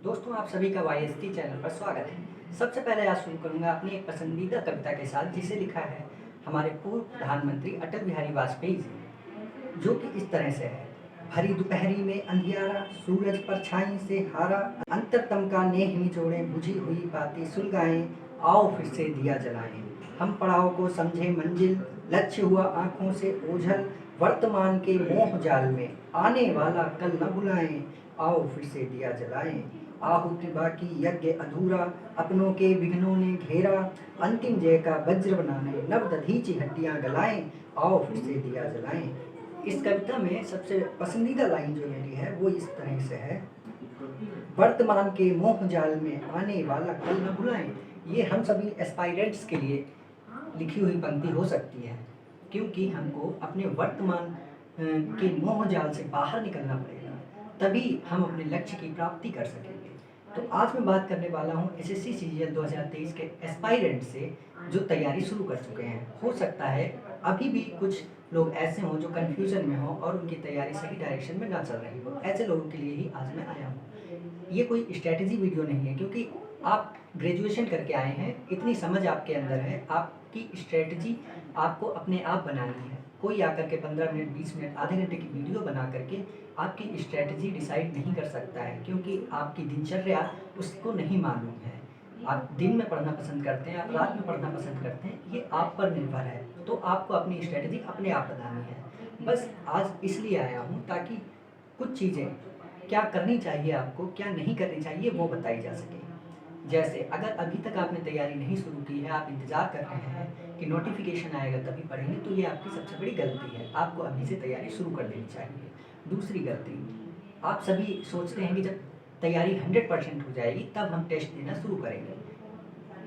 दोस्तों आप सभी का YST चैनल पर स्वागत है। सबसे पहले आज शुरू करूंगा अपनी एक पसंदीदा कविता के साथ, जिसे लिखा है हमारे पूर्व प्रधानमंत्री अटल बिहारी वाजपेयी जी, जो कि इस तरह से है। भरी दोपहरी में अंधियारा, सूरज परछाई से हारा, अंतरतम का नेह निचोड़े, बुझी हुई बातें सुलगाएं, आओ फिर से दिया जलाएं। हम पड़ाव को समझे मंजिल, लक्ष्य हुआ आंखों से ओझल, वर्तमान के मोह जाल में आने वाला कल न बुलाएं, आओ फिर से दिया जलाएं। आहुति बाकी यज्ञ अधूरा, अपनों के विघ्नों ने घेरा, अंतिम जय का वज्र बनाने नव दधीची हड्डियां गलाएं, आओ फिर से दिया जलाएं। इस कविता में सबसे पसंदीदा लाइन जो मेरी है वो इस तरह से है, वर्तमान के मोह जाल में आने वाला कल न भुलाएं। ये हम सभी एस्पायरेंट्स के लिए लिखी हुई पंक्ति हो सकती है, क्योंकि हमको अपने वर्तमान के मोह जाल से बाहर निकलना पड़ेगा, तभी हम अपने लक्ष्य की प्राप्ति कर सकेंगे। तो आज मैं बात करने वाला हूँ एसएससी सीजीएल 2023 के एस्पायरेंट से जो तैयारी शुरू कर चुके हैं। हो सकता है अभी भी कुछ लोग ऐसे हों जो कन्फ्यूजन में हों और उनकी तैयारी सही डायरेक्शन में ना चल रही हो। ऐसे लोगों के लिए ही आज मैं आया हूँ। ये कोई स्ट्रैटेजी वीडियो नहीं है, क्योंकि आप ग्रेजुएशन करके आए हैं, इतनी समझ आपके अंदर है, आपकी स्ट्रैटेजी आपको अपने आप बनानी है। कोई आकर के 15 मिनट 20 मिनट आधे घंटे की वीडियो बना करके आपकी स्ट्रैटेजी डिसाइड नहीं कर सकता है, क्योंकि आपकी दिनचर्या उसको नहीं मालूम है। आप दिन में पढ़ना पसंद करते हैं, आप रात में पढ़ना पसंद करते हैं, ये आप पर निर्भर है। तो आपको अपनी स्ट्रैटेजी अपने आप बनानी है। बस आज इसलिए आया हूँ ताकि कुछ चीज़ें क्या करनी चाहिए आपको, क्या नहीं करनी चाहिए, वो बताई जा सके। जैसे अगर अभी तक आपने तैयारी नहीं शुरू की है, आप इंतज़ार कर रहे हैं कि नोटिफिकेशन आएगा तभी पढ़ेंगे, तो ये आपकी सबसे बड़ी गलती है। आपको अभी से तैयारी शुरू कर देनी चाहिए। दूसरी गलती, आप सभी सोचते हैं कि जब तैयारी 100% हो जाएगी तब हम टेस्ट देना शुरू करेंगे।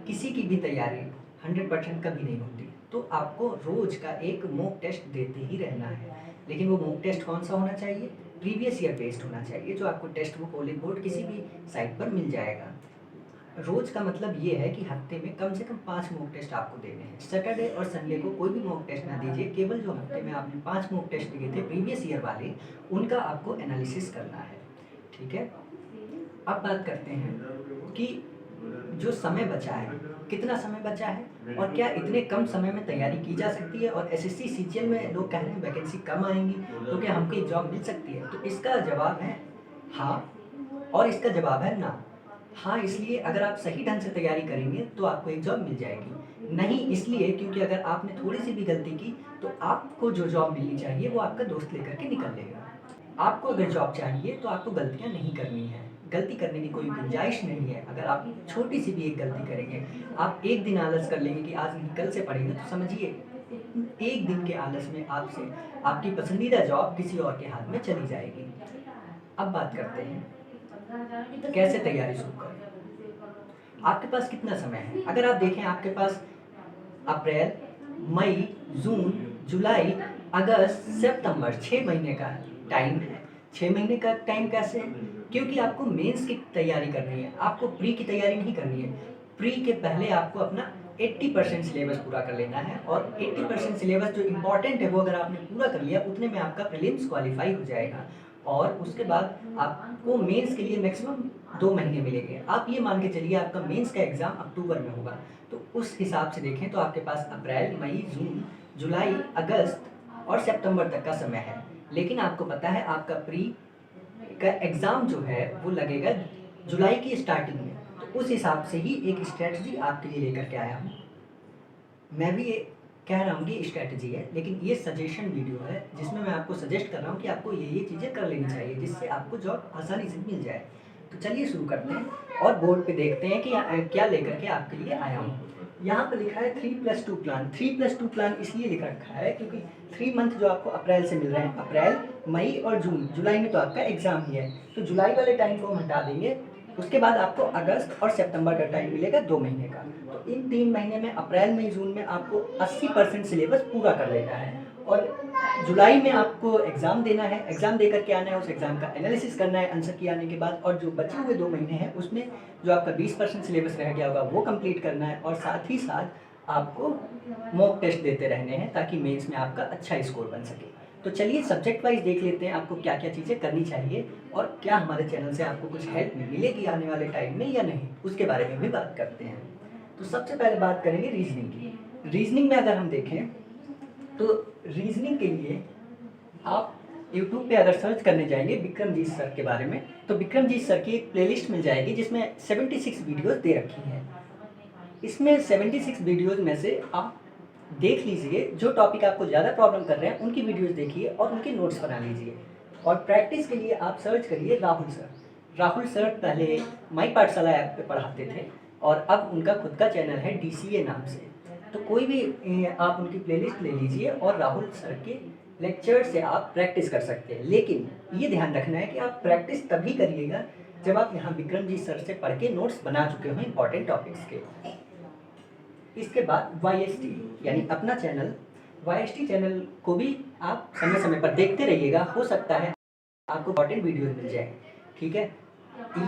किसी की भी तैयारी 100% कभी नहीं होती। तो आपको रोज़ का एक मॉक टेस्ट देते ही रहना है। लेकिन वो मॉक टेस्ट कौन सा होना चाहिए? प्रीवियस ईयर बेस्ड होना चाहिए, जो आपको टेस्ट बुक कॉलेज बोर्ड किसी भी साइट पर मिल जाएगा। रोज़ का मतलब ये है कि हफ्ते में कम से कम 5 मॉक टेस्ट आपको देने हैं। सैटरडे और संडे को कोई भी मॉक टेस्ट ना दीजिए, केवल जो हफ्ते में आपने 5 मॉक टेस्ट दिए थे प्रीवियस ईयर वाले, उनका आपको एनालिसिस करना है। ठीक है, अब बात करते हैं कि जो समय बचा है, कितना समय बचा है और क्या इतने कम समय में तैयारी की जा सकती है। और एसएससी सीजीएल में लोग कह रहे हैं वैकेंसी कम आएंगी, तो क्या हमको एक जॉब मिल सकती है? तो इसका जवाब है हाँ, और इसका जवाब है ना। हाँ इसलिए अगर आप सही ढंग से तैयारी करेंगे तो आपको एक जॉब मिल जाएगी। नहीं इसलिए क्योंकि अगर आपने थोड़ी सी भी गलती की तो आपको जो जॉब मिलनी चाहिए वो आपका दोस्त लेकर के निकल लेगा। आपको अगर जॉब चाहिए तो आपको गलतियाँ नहीं करनी है। गलती करने की कोई गुंजाइश नहीं है। अगर आप छोटी सी भी एक गलती करेंगे, आप एक दिन आलस कर लेंगे कि आज नहीं कल से पढ़ेंगे, तो समझिए एक दिन के आलस में आपसे आपकी पसंदीदा जॉब किसी और के हाथ में चली जाएगी। अब बात करते हैं कैसे तैयारी शुरू करें। आपके पास कितना समय है? अगर आप देखें, आपके पास अप्रैल, मई, जून, जुलाई, अगस्त, सितंबर 6 महीने का टाइम है। 6 महीने का टाइम कैसे है? क्योंकि आपको मेंस की तैयारी करनी है, आपको प्री की तैयारी नहीं करनी है। प्री के पहले आपको अपना 80% सिलेबस पूरा कर लेना है, और 80% सिलेबस जो इम्पॉर्टेंट है वो अगर आपने पूरा कर लिया, उतने में आपका प्रीलिम्स क्वालिफाई हो जाएगा। और उसके बाद आपको मेंस के लिए मैक्सिमम 2 महीने मिलेंगे। आप ये मान के चलिए आपका मेंस का एग्ज़ाम अक्टूबर में होगा, तो उस हिसाब से देखें तो आपके पास अप्रैल, मई, जून, जुलाई, अगस्त और सितंबर तक का समय है। लेकिन आपको पता है आपका प्री का एग्ज़ाम जो है वो लगेगा जुलाई की स्टार्टिंग में, तो उस हिसाब से ही एक स्ट्रैटेजी आपके लिए लेकर के आया हूँ। मैं भी ये कह रहा हूँ कि स्ट्रैटेजी है, लेकिन ये सजेशन वीडियो है जिसमें मैं आपको सजेस्ट कर रहा हूँ कि आपको ये चीज़ें कर लेनी चाहिए, जिससे आपको जॉब आसानी से मिल जाए। तो चलिए शुरू करते हैं और बोर्ड पे देखते हैं कि क्या लेकर के आपके लिए आया हूँ। यहाँ पे लिखा है 3+2 प्लान। 3+2 प्लान इसलिए लिख रखा है क्योंकि 3 मंथ जो आपको अप्रैल से मिल रहे हैं, अप्रैल, मई और जून, जुलाई में तो आपका एग्ज़ाम ही है, तो जुलाई वाले टाइम को हम हटा देंगे। उसके बाद आपको अगस्त और सितंबर का टाइम मिलेगा 2 महीने का। तो इन 3 महीने में अप्रैल, मई, जून में आपको 80% सिलेबस पूरा कर लेना है, और जुलाई में आपको एग्ज़ाम देना है, एग्ज़ाम दे करके आना है, उस एग्ज़ाम का एनालिसिस करना है आंसर की आने के बाद, और जो बचे हुए 2 महीने हैं उसमें जो आपका 20% सिलेबस रह गया होगा वो कंप्लीट करना है, और साथ ही साथ आपको मॉक टेस्ट देते रहने हैं ताकि मेंस में आपका अच्छा स्कोर बन सके। तो चलिए सब्जेक्ट वाइज देख लेते हैं आपको क्या क्या चीज़ें करनी चाहिए और क्या हमारे चैनल से आपको कुछ हेल्प मिलेगी आने वाले टाइम में या नहीं, उसके बारे में भी बात करते हैं। तो सबसे पहले बात करेंगे रीजनिंग की। रीजनिंग में अगर हम देखें तो रीजनिंग के लिए आप यूट्यूब पे अगर सर्च करने जाएंगे विक्रमजीत सर के बारे में, तो विक्रमजीत सर की एक प्लेलिस्ट मिल जाएगी जिसमें 76 वीडियोस दे रखी हैं। इसमें 76 वीडियोस में से आप देख लीजिए, जो टॉपिक आपको ज़्यादा प्रॉब्लम कर रहे हैं उनकी वीडियोस देखिए और उनके नोट्स बना लीजिए। और प्रैक्टिस के लिए आप सर्च करिए राहुल सर। राहुल सर पहले माई पाठशाला ऐप पे पढ़ाते थे और अब उनका खुद का चैनल है DCA नाम से। तो कोई भी आप उनकी प्लेलिस्ट ले लीजिए और राहुल सर के लेक्चर से आप प्रैक्टिस कर सकते हैं। लेकिन ये ध्यान रखना है कि आप प्रैक्टिस तभी करिएगा जब आप यहाँ विक्रमजीत सर से पढ़ के नोट्स बना चुके हो इंपॉर्टेंट टॉपिक्स के। इसके बाद YST यानी अपना चैनल, YST चैनल को भी आप समय समय पर देखते रहिएगा, हो सकता है आपको इंपॉर्टेंट वीडियोस मिल जाए। ठीक है,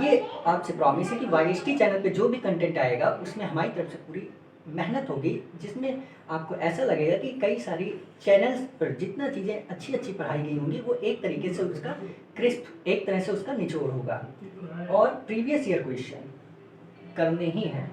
ये आपसे प्रॉमिस है कि YST चैनल पे जो भी कंटेंट आएगा उसमें हमारी तरफ से पूरी मेहनत होगी, जिसमें आपको ऐसा लगेगा कि कई सारी चैनल्स पर जितना चीज़ें अच्छी अच्छी पढ़ाई गई होंगी वो एक तरीके से उसका क्रिस्प, एक तरह से उसका निचोड़ होगा। और प्रीवियस ईयर क्वेश्चन करने ही हैं।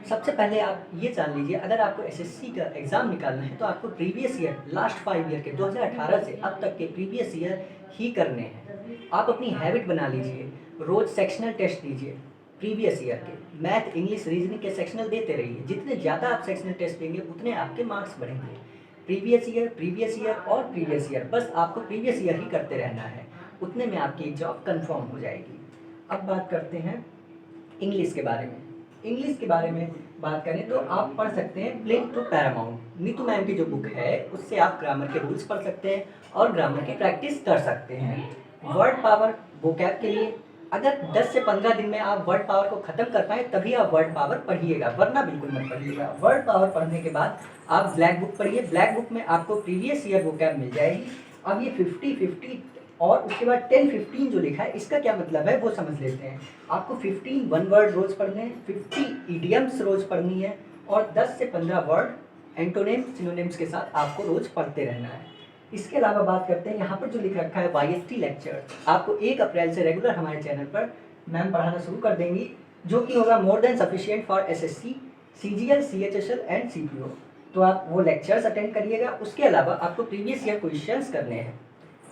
सबसे पहले आप ये जान लीजिए, अगर आपको SSC का एग्ज़ाम निकालना है तो आपको प्रीवियस ईयर, लास्ट 5 ईयर के 2018 से अब तक के प्रीवियस ईयर ही करने हैं। आप अपनी हैबिट बना लीजिए, रोज़ सेक्शनल टेस्ट दीजिए प्रीवियस ईयर के, मैथ, इंग्लिश, रीजनिंग के सेक्शनल देते रहिए। जितने ज़्यादा आप सेक्शनल टेस्ट देंगे उतने आपके मार्क्स बढ़ेंगे। प्रीवियस ईयर और प्रीवियस ईयर, बस आपको प्रीवियस ईयर ही करते रहना है, उतने में आपकी जॉब कंफर्म हो जाएगी। अब बात करते हैं इंग्लिश के बारे में। इंग्लिश के बारे में बात करें तो आप पढ़ सकते हैं plane to paramount, Neetu ma'am की जो बुक है उससे आप ग्रामर के रूल्स पढ़ सकते हैं और ग्रामर की प्रैक्टिस कर सकते हैं। वर्ड पावर वोकैब के लिए अगर 10 से 15 दिन में आप वर्ड पावर को ख़त्म कर पाएँ तभी आप वर्ड पावर पढ़िएगा, वरना बिल्कुल मत पढ़िएगा। वर्ड पावर पढ़ने के बाद आप ब्लैक बुक पढ़िए। ब्लैक बुक में आपको प्रीवियस ईयर वोकैब मिल जाएगी। अब ये 50-50 और उसके बाद 10-15 जो लिखा है इसका क्या मतलब है वो समझ लेते हैं। आपको 15 वन वर्ड रोज़ पढ़ने हैं, 50 इडियम्स रोज़ पढ़नी है और 10 से 15 वर्ड एंटोनिम सिनोनिम्स के साथ आपको रोज़ पढ़ते रहना है। इसके अलावा बात करते हैं यहाँ पर जो लिख रखा है YST लेक्चर, आपको 1 अप्रैल से रेगुलर हमारे चैनल पर मैम पढ़ाना शुरू कर देंगी, जो कि होगा more than sufficient for SSC, CGL, CHSL and CPO। तो आप वो लेक्चर्स अटेंड करिएगा। उसके अलावा आपको प्रीवियस ईयर क्वेश्चंस करने हैं।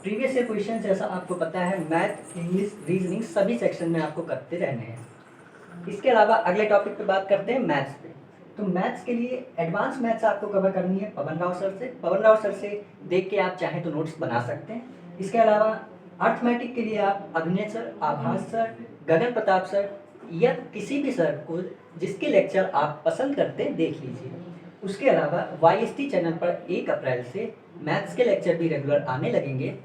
प्रीवियस ईयर क्वेश्चन जैसा आपको पता है मैथ, इंग्लिश, रीजनिंग सभी सेक्शन में आपको करते रहने हैं। इसके अलावा अगले टॉपिक पे बात करते हैं मैथ्स पे। तो मैथ्स के लिए एडवांस मैथ्स आपको कवर करनी है पवन राव सर से। पवन राव सर से देख के आप चाहें तो नोट्स बना सकते हैं। इसके अलावा अर्थमेटिक के लिए आप अभिनय सर, आभास सर, गगन प्रताप सर या किसी भी सर को जिसके लेक्चर आप पसंद करते हैं देख लीजिए। उसके अलावा YST चैनल पर 1 अप्रैल से मैथ्स के लेक्चर भी रेगुलर आने लगेंगे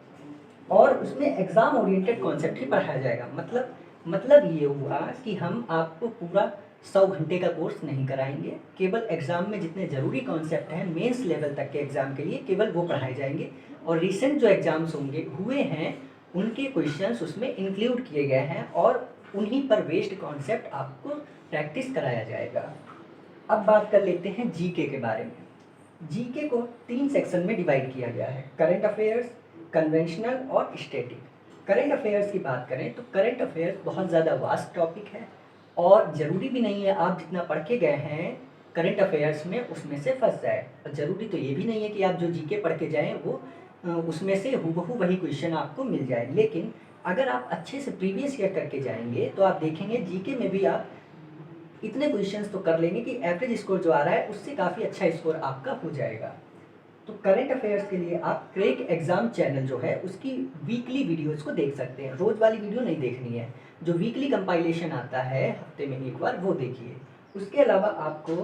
और उसमें एग्ज़ाम ओरिएंटेड कॉन्सेप्ट ही पढ़ाया जाएगा। मतलब ये हुआ कि हम आपको पूरा 100 घंटे का कोर्स नहीं कराएंगे, केवल एग्ज़ाम में जितने ज़रूरी कॉन्सेप्ट हैं मेंस लेवल तक के एग्ज़ाम के लिए केवल वो पढ़ाए जाएंगे। और रिसेंट जो एग्ज़ाम्स हुए हैं उनके क्वेश्चंस उसमें इंक्लूड किए गए हैं और उन्हीं पर बेस्ड कॉन्सेप्ट आपको प्रैक्टिस कराया जाएगा। अब बात कर लेते हैं GK के बारे में। GK को 3 सेक्शन में डिवाइड किया गया है, करंट अफेयर्स, कन्वेंशनल और स्टैटिक। करंट अफेयर्स की बात करें तो करंट अफेयर्स बहुत ज़्यादा वास्ट टॉपिक है और ज़रूरी भी नहीं है आप जितना पढ़ के गए हैं करंट अफेयर्स में उसमें से फंस जाए। और ज़रूरी तो ये भी नहीं है कि आप जो GK पढ़ के जाएँ वो उसमें से हूबहू वही क्वेश्चन आपको मिल जाए। लेकिन अगर आप अच्छे से प्रीवियस ईयर करके जाएंगे तो आप देखेंगे GK में भी आप इतने क्वेश्चंस तो कर लेंगे कि एवरेज स्कोर जो आ रहा है उससे काफ़ी अच्छा स्कोर आपका हो जाएगा। तो करंट अफेयर्स के लिए आप क्रैक एग्जाम चैनल जो है उसकी वीकली वीडियोस को देख सकते हैं। रोज़ वाली वीडियो नहीं देखनी है, जो वीकली कंपाइलेशन आता है हफ्ते में एक बार वो देखिए। उसके अलावा आपको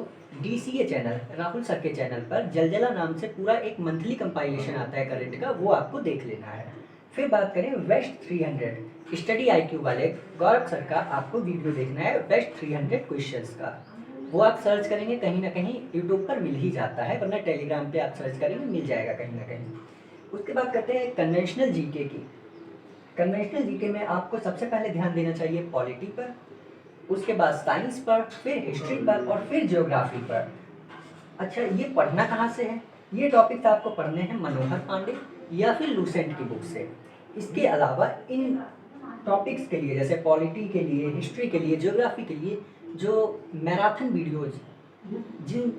DCA चैनल, राहुल सर के चैनल पर जलजला नाम से पूरा एक मंथली कंपाइलेशन आता है करंट का, वो आपको देख लेना है। फिर बात करें वेस्ट 300 स्टडी IQ वाले गौरव सर का, आपको वीडियो देखना है वेस्ट 300 क्वेश्चंस का। वो आप सर्च करेंगे कहीं ना कहीं यूट्यूब पर मिल ही जाता है, वरना टेलीग्राम पे आप सर्च करेंगे मिल जाएगा कहीं ना कहीं। उसके बाद करते हैं कन्वेंशनल GK की। कन्वेंशनल GK में आपको सबसे पहले ध्यान देना चाहिए पॉलिटी पर, उसके बाद साइंस पर, फिर हिस्ट्री पर और फिर ज्योग्राफी पर। अच्छा, ये पढ़ना कहाँ से है? ये टॉपिक्स आपको पढ़ने हैं मनोहर पांडे, या फिर लूसेंट की बुक से। इसके अलावा इन टॉपिक्स के लिए जैसे पॉलिटी के लिए, हिस्ट्री के लिए, ज्योग्राफी के लिए जो मैराथन वीडियोज़ जिन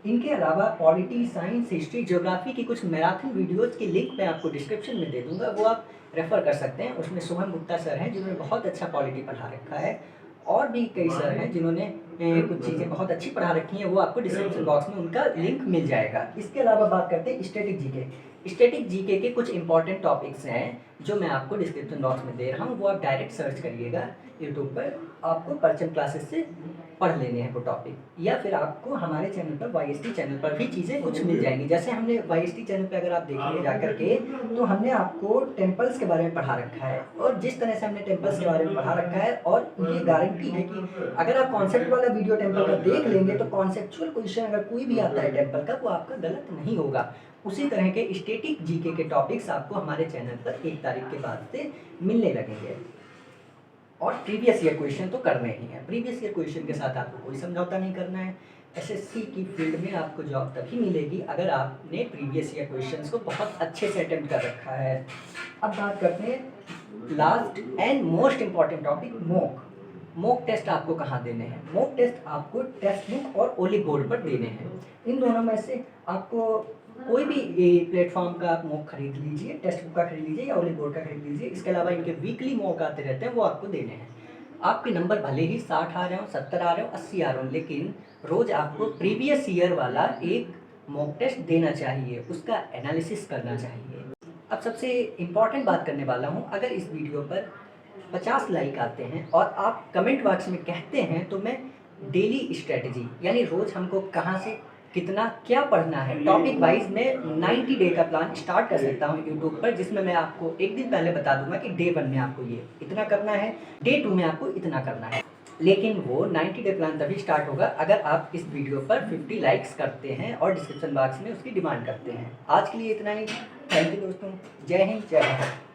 इनके अलावा पॉलिटी, साइंस, हिस्ट्री, ज्योग्राफी की कुछ मैराथन वीडियोज़ की लिंक मैं आपको डिस्क्रिप्शन में दे दूँगा, वो आप रेफ़र कर सकते हैं। उसमें शुभम गुप्ता सर हैं जिन्होंने बहुत अच्छा पॉलिटी पढ़ा रखा है, और भी कई सर हैं जिन्होंने कुछ चीज़ें बहुत अच्छी पढ़ा रखी हैं, वो आपको डिस्क्रिप्शन बॉक्स में उनका लिंक मिल जाएगा। इसके अलावा बात करते हैं स्टैटिक जीके। स्टैटिक जीके के कुछ इंपॉर्टेंट टॉपिक्स हैं जो मैं आपको डिस्क्रिप्शन बॉक्स में दे रहा हूँ, वो आप डायरेक्ट सर्च करिएगा यूट्यूब पर, आपको परचम क्लासेस से पढ़ लेने हैं वो टॉपिक, या फिर आपको हमारे चैनल पर वाईएसटी चैनल पर भी चीज़ें कुछ मिल जाएंगी। जैसे हमने वाईएसटी चैनल पर अगर आप देखेंगे जा करके, तो हमने आपको टेम्पल्स के बारे में पढ़ा रखा है, और जिस तरह से हमने टेम्पल्स के बारे में पढ़ा रखा है, और ये गारंटी है कि अगर आप कॉन्सेप्ट वाला वीडियो टेम्पल का देख लेंगे तो कॉन्सेप्चुअल क्वेश्चन अगर कोई भी आता है टेम्पल का, वो आपका गलत नहीं होगा। उसी तरह के स्टैटिक जीके के टॉपिक्स आपको हमारे चैनल पर 1 तारीख के बाद से मिलने लगेंगे। और प्रीवियस ईयर क्वेश्चन तो करने ही हैं। प्रीवियस ईयर क्वेश्चन के साथ आपको कोई समझौता नहीं करना है। एसएससी की फील्ड में आपको जॉब तभी मिलेगी अगर आपने प्रीवियस ईयर क्वेश्चंस को बहुत अच्छे से अटेम्प्ट कर रखा है। अब बात करते हैं last and most important topic, mock test आपको कहाँ देने हैं। मॉक टेस्ट आपको टेक्स्ट बुक और ओलिव बोर्ड पर देने हैं। इन दोनों में से आपको कोई भी प्लेटफॉर्म का आप मॉक खरीद लीजिए, टेक्स्ट बुक का खरीद लीजिए या ओलिव बोर्ड का खरीद लीजिए। इसके अलावा इनके वीकली मॉक आते रहते हैं, वो आपको देने हैं। आपके नंबर भले ही 60 आ रहे हो, 70 आ रहे हो, 80 आ रहे हो, लेकिन रोज़ आपको प्रीवियस ईयर वाला एक मॉक टेस्ट देना चाहिए, उसका एनालिसिस करना चाहिए। अब सबसे इम्पॉर्टेंट बात करने वाला हूँ, अगर इस वीडियो पर 50 लाइक आते हैं और आप कमेंट बॉक्स में कहते हैं, तो मैं डेली स्ट्रेटजी यानी रोज़ हमको कहाँ से कितना क्या पढ़ना है, टॉपिक वाइज मैं 90 डे का प्लान स्टार्ट कर सकता हूँ यूट्यूब पर, जिसमें मैं आपको एक दिन पहले बता दूंगा कि डे 1 में आपको ये इतना करना है, डे 2 में आपको इतना करना है। लेकिन वो 90 डे प्लान तभी स्टार्ट होगा अगर आप इस वीडियो पर 50 लाइक्स करते हैं और डिस्क्रिप्शन बॉक्स में उसकी डिमांड करते हैं। आज के लिए इतना ही। थैंक यू दोस्तों। जय हिंद, जय भारत।